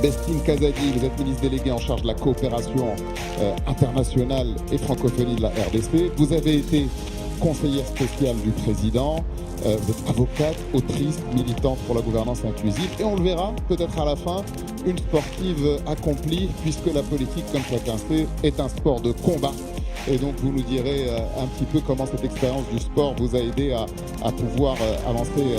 Bestine Kazadi, vous êtes ministre délégué en charge de la coopération internationale et francophonie de la RDC. Vous avez été conseillère spéciale du président. Vous êtes avocate, autrice, militante pour la gouvernance inclusive. Et on le verra peut-être à la fin, une sportive accomplie, puisque la politique, comme chacun sait, est un sport de combat. Et donc vous nous direz un petit peu comment cette expérience du sport vous a aidé à pouvoir avancer.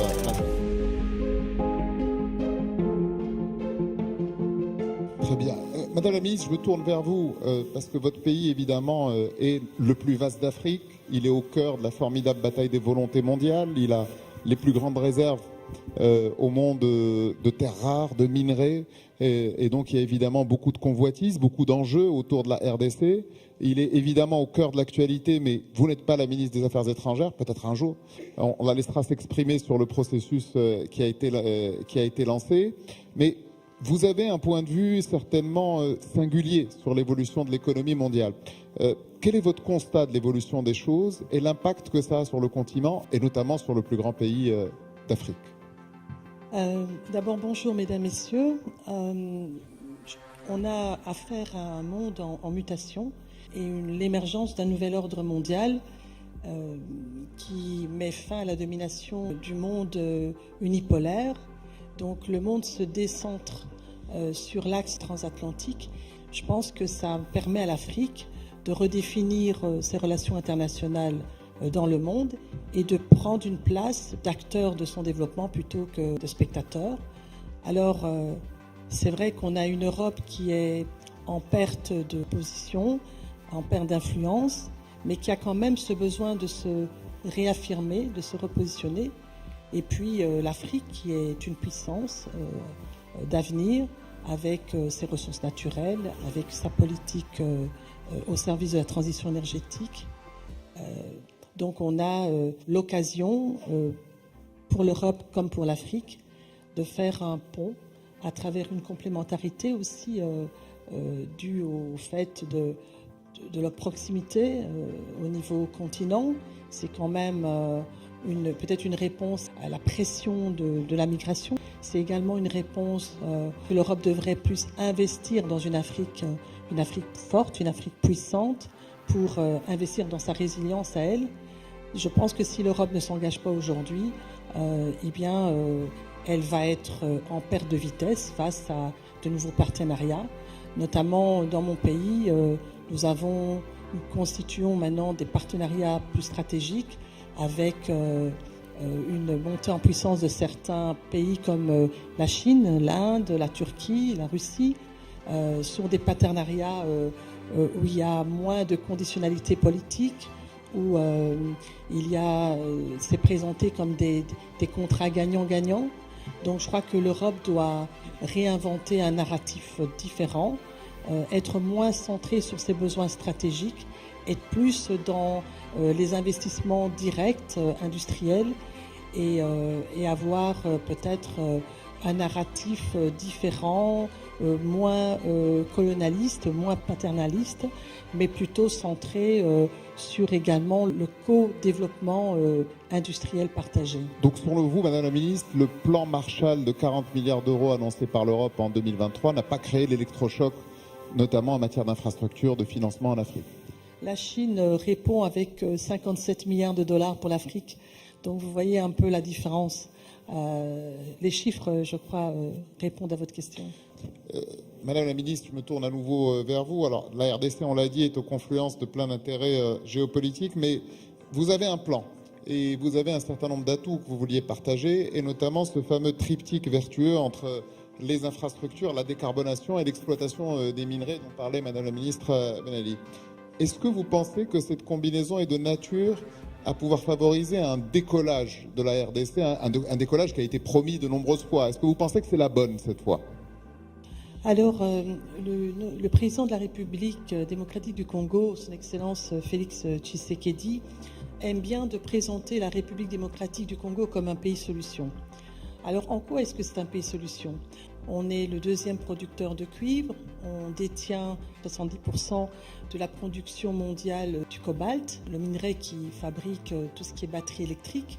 Très bien. Madame la ministre, je me tourne vers vous parce que votre pays, évidemment, est le plus vaste d'Afrique. Il est au cœur de la formidable bataille des volontés mondiales. Il a les plus grandes réserves au monde de terres rares, de minerais. Et donc, il y a évidemment beaucoup de convoitises, beaucoup d'enjeux autour de la RDC. Il est évidemment au cœur de l'actualité, mais vous n'êtes pas la ministre des Affaires étrangères, peut-être un jour. On la laissera s'exprimer sur le processus qui a été lancé. Mais vous avez un point de vue certainement singulier sur l'évolution de l'économie mondiale. Quel est votre constat de l'évolution des choses et l'impact que ça a sur le continent et notamment sur le plus grand pays d'Afrique? D'abord, bonjour mesdames, messieurs. On a affaire à un monde en mutation et l'émergence d'un nouvel ordre mondial qui met fin à la domination du monde unipolaire. Donc le monde se décentre sur l'axe transatlantique. Je pense que ça permet à l'Afrique de redéfinir ses relations internationales dans le monde et de prendre une place d'acteur de son développement plutôt que de spectateur. Alors c'est vrai qu'on a une Europe qui est en perte de position, en perte d'influence, mais qui a quand même ce besoin de se réaffirmer, de se repositionner. Et puis l'Afrique qui est une puissance d'avenir avec ses ressources naturelles, avec sa politique au service de la transition énergétique. Donc on a l'occasion pour l'Europe comme pour l'Afrique de faire un pont à travers une complémentarité aussi due au fait de leur proximité au niveau continent. C'est quand même peut-être une réponse à la pression de la migration. C'est également une réponse que l'Europe devrait plus investir dans une Afrique forte, une Afrique puissante, pour investir dans sa résilience à elle. Je pense que si l'Europe ne s'engage pas aujourd'hui, elle va être en perte de vitesse face à de nouveaux partenariats. Notamment dans mon pays, nous constituons maintenant des partenariats plus stratégiques avec une montée en puissance de certains pays comme la Chine, l'Inde, la Turquie, la Russie, sur des partenariats où il y a moins de conditionnalité politique, où c'est présenté comme des contrats gagnant-gagnant. Donc je crois que l'Europe doit réinventer un narratif différent, être moins centrée sur ses besoins stratégiques, être plus dans les investissements directs industriels et avoir peut-être un narratif différent, moins colonialiste, moins paternaliste, mais plutôt centré sur également le co-développement industriel partagé. Donc selon vous, Madame la Ministre, le plan Marshall de 40 milliards d'euros annoncé par l'Europe en 2023 n'a pas créé l'électrochoc, notamment en matière d'infrastructures, de financement en Afrique? La Chine répond avec 57 milliards de dollars pour l'Afrique. Donc vous voyez un peu la différence. Les chiffres, je crois, répondent à votre question. Madame la Ministre, je me tourne à nouveau vers vous. Alors, la RDC, on l'a dit, est aux confluences de plein d'intérêts géopolitiques, mais vous avez un plan et vous avez un certain nombre d'atouts que vous vouliez partager, et notamment ce fameux triptyque vertueux entre les infrastructures, la décarbonation et l'exploitation des minerais dont parlait Madame la Ministre Ben Ali. Est-ce que vous pensez que cette combinaison est de nature à pouvoir favoriser un décollage de la RDC, un décollage qui a été promis de nombreuses fois. Est-ce que vous pensez que c'est la bonne cette fois? Alors, le président de la République démocratique du Congo, son Excellence Félix Tshisekedi, aime bien de présenter la République démocratique du Congo comme un pays solution. Alors, en quoi est-ce que c'est un pays solution? On est le deuxième producteur de cuivre, on détient 70% de la production mondiale du cobalt, le minerai qui fabrique tout ce qui est batterie électrique.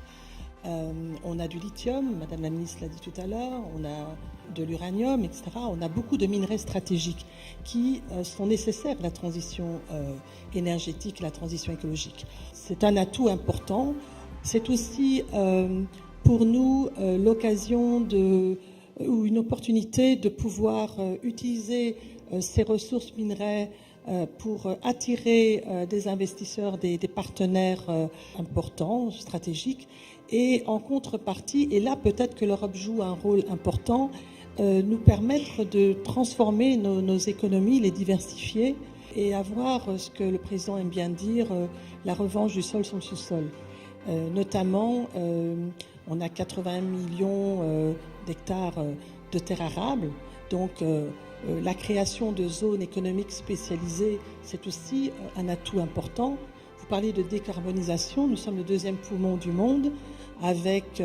On a du lithium, Madame la ministre l'a dit tout à l'heure, on a de l'uranium, etc. On a beaucoup de minerais stratégiques qui sont nécessaires à la transition énergétique, la transition écologique. C'est un atout important. C'est aussi pour nous l'occasion ou une opportunité de pouvoir utiliser ces ressources minerais pour attirer des investisseurs, des partenaires importants, stratégiques. Et en contrepartie, et là peut-être que l'Europe joue un rôle important, nous permettre de transformer nos économies, les diversifier et avoir ce que le président aime bien dire, la revanche du sol sur le sous-sol. Notamment, on a 80 millions d'hectares de terres arables, donc la création de zones économiques spécialisées, c'est aussi un atout important. Vous parlez de décarbonisation, nous sommes le deuxième poumon du monde, avec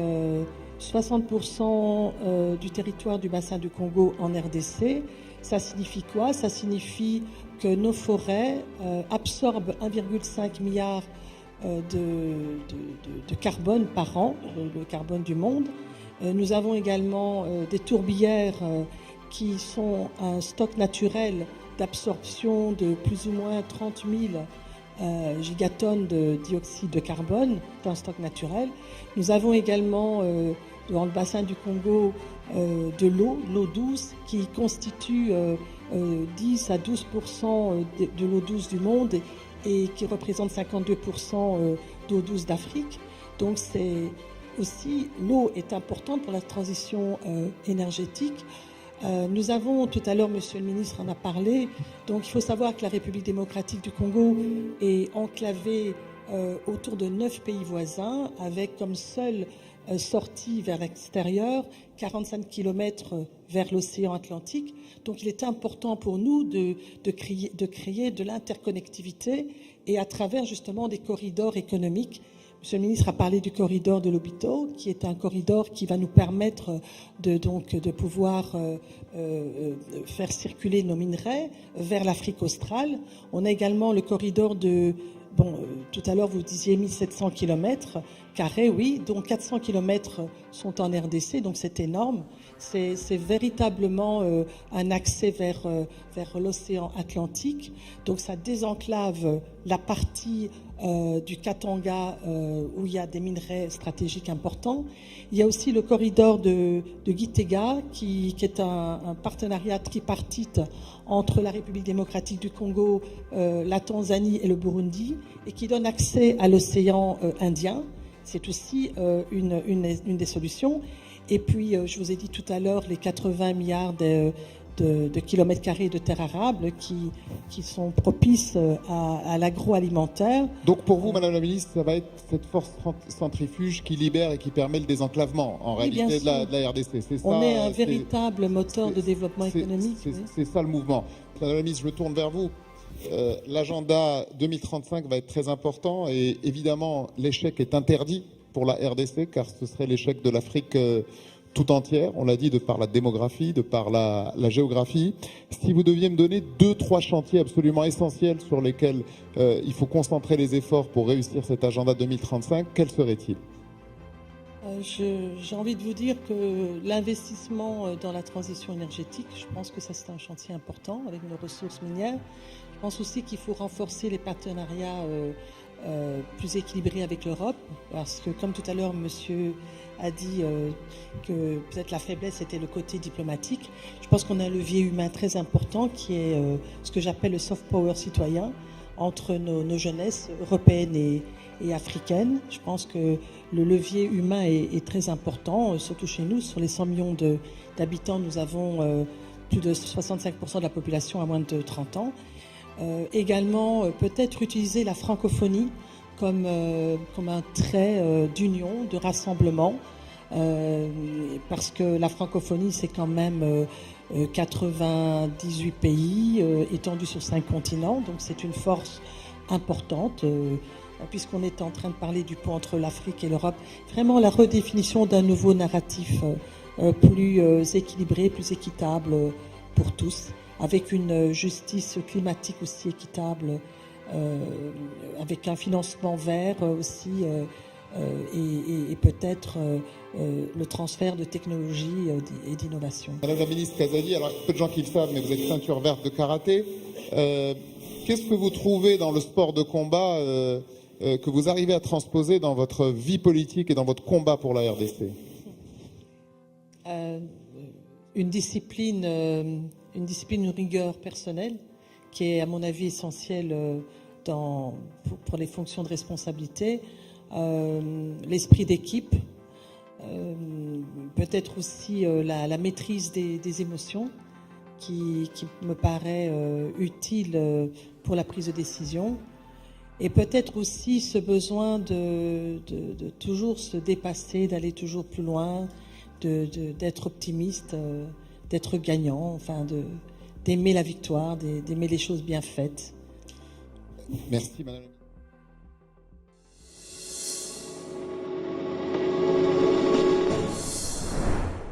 60% du territoire du bassin du Congo en RDC. Ça signifie quoi? Ça signifie que nos forêts absorbent 1,5 milliard de carbone par an, le carbone du monde. Nous avons également des tourbières qui sont un stock naturel d'absorption de plus ou moins 30 000 gigatonnes de dioxyde de carbone d'un stock naturel. Nous avons également dans le bassin du Congo de l'eau douce qui constitue 10 à 12% de l'eau douce du monde et qui représente 52% d'eau douce d'Afrique. Donc c'est aussi, l'eau est importante pour la transition énergétique. Nous avons, tout à l'heure, Monsieur le ministre en a parlé, donc il faut savoir que la République démocratique du Congo est enclavée autour de 9 pays voisins, avec comme seule sortie vers l'extérieur 45 km vers l'océan Atlantique. Donc il est important pour nous de créer de l'interconnectivité et à travers justement des corridors économiques. Monsieur le ministre a parlé du corridor de Lobito, qui est un corridor qui va nous permettre de pouvoir faire circuler nos minerais vers l'Afrique australe. On a également le corridor tout à l'heure vous disiez 1700 km carrés, oui, dont 400 km sont en RDC, donc c'est énorme. C'est véritablement un accès vers l'océan Atlantique. Donc ça désenclave la partie du Katanga où il y a des minerais stratégiques importants. Il y a aussi le corridor de Gitega qui est un partenariat tripartite entre la République démocratique du Congo, la Tanzanie et le Burundi et qui donne accès à l'océan Indien. C'est aussi une des solutions. Et puis, je vous ai dit tout à l'heure, les 80 milliards de kilomètres carrés de terres arables qui sont propices à l'agroalimentaire. Donc pour vous, Madame la Ministre, ça va être cette force centrifuge qui libère et qui permet le désenclavement, en réalité, de la RDC. C'est ça, on est un véritable moteur de développement économique. C'est ça le mouvement. Madame la Ministre, je me tourne vers vous. L'agenda 2035 va être très important et évidemment, l'échec est interdit pour la RDC car ce serait l'échec de l'Afrique tout entière, on l'a dit, de par la démographie, de par la géographie. Si vous deviez me donner 2-3 chantiers absolument essentiels sur lesquels il faut concentrer les efforts pour réussir cet agenda 2035, quels seraient-ils? J'ai envie de vous dire que l'investissement dans la transition énergétique, je pense que ça c'est un chantier important avec nos ressources minières. Je pense aussi qu'il faut renforcer les partenariats plus équilibrés avec l'Europe, parce que comme tout à l'heure monsieur a dit que peut-être la faiblesse était le côté diplomatique. Je pense qu'on a un levier humain très important qui est ce que j'appelle le soft power citoyen entre nos jeunesses européennes et africaines. Je pense que le levier humain est très important, surtout chez nous. Sur les 100 millions d'habitants, nous avons plus de 65% de la population à moins de 30 ans. Également, peut-être utiliser la francophonie comme un trait d'union, de rassemblement, parce que la francophonie, c'est quand même 98 pays étendus sur 5 continents, donc c'est une force importante, puisqu'on est en train de parler du pont entre l'Afrique et l'Europe. Vraiment la redéfinition d'un nouveau narratif plus équilibré, plus équitable pour tous, avec une justice climatique aussi équitable, avec un financement vert aussi, et peut-être le transfert de technologies et d'innovation. Madame la ministre Kazali, alors peu de gens qui le savent, mais vous êtes ceinture verte de karaté. Qu'est-ce que vous trouvez dans le sport de combat que vous arrivez à transposer dans votre vie politique et dans votre combat pour la RDC? Une discipline, une rigueur personnelle qui est à mon avis essentielle pour les fonctions de responsabilité, l'esprit d'équipe, peut-être aussi la maîtrise des émotions qui me paraît utile pour la prise de décision, et peut-être aussi ce besoin de toujours se dépasser, d'aller toujours plus loin, d'être optimiste, d'être gagnant, enfin d'aimer la victoire, d'aimer les choses bien faites. Merci Madame la ministre.